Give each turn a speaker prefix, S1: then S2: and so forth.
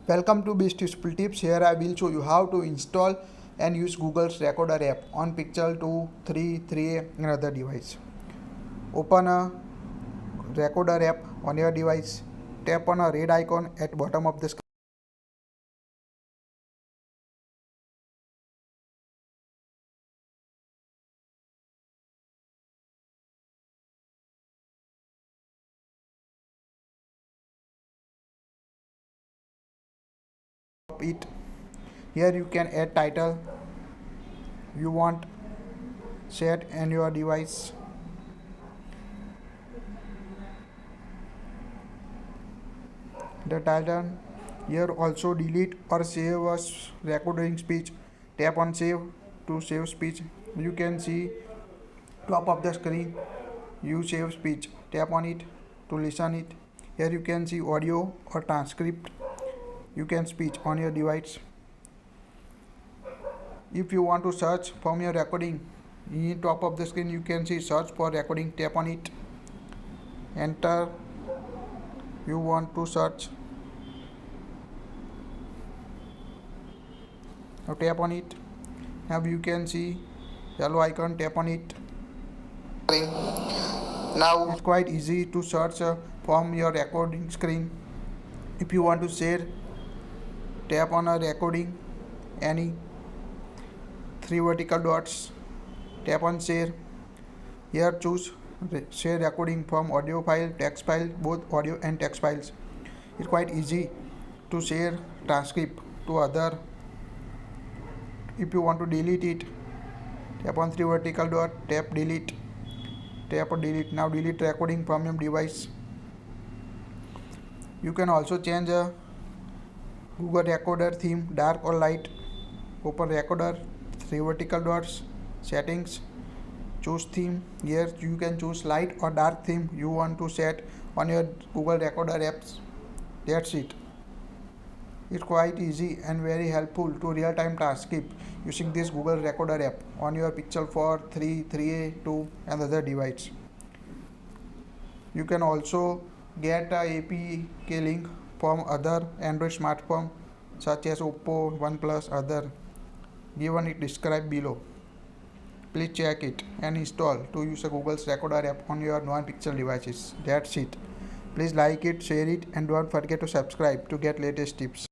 S1: Welcome to BestusefulTips. Here I will show you how to install and use Google's Recorder app on Pixel 2, 3, 3A and other device. Open a Recorder app on your device. Tap on a red icon at bottom of the screen. It. Here you can add title you want set on your device. The title. Here also delete or save a recording speech. Tap on save to save speech. You can see top of the screen you save speech. Tap on it to listen it. Here you can see audio or transcript. You can speech on your device. If you want to search from your recording, in top of the screen you can see search for recording. Tap on it. Enter you want to search. Now tap on it. Now you can see yellow icon. Tap on it. Now it's quite easy to search from your recording screen. If you want to share, tap on a recording, any 3 vertical dots, tap on share. Here choose share recording from audio file, text file, both audio and text files. It's quite easy to share transcript to other. If you want to delete it, tap on 3 vertical dot, tap delete. Tap on delete. Now delete recording from your device. You can also change a Google Recorder theme, dark or light. Open Recorder, 3 vertical dots, settings, choose theme. Here you can choose light or dark theme you want to set on your Google Recorder apps. That's it. It's quite easy and very helpful to real-time transcript using this Google Recorder app on your Pixel 4, 3, 3A, 2 and other device. You can also get a APK link from other Android smartphone such as Oppo, OnePlus, other. Given it described below. Please check it and install to use a Google's Recorder app on your non-Pixel devices. That's it. Please like it, share it and don't forget to subscribe to get latest tips.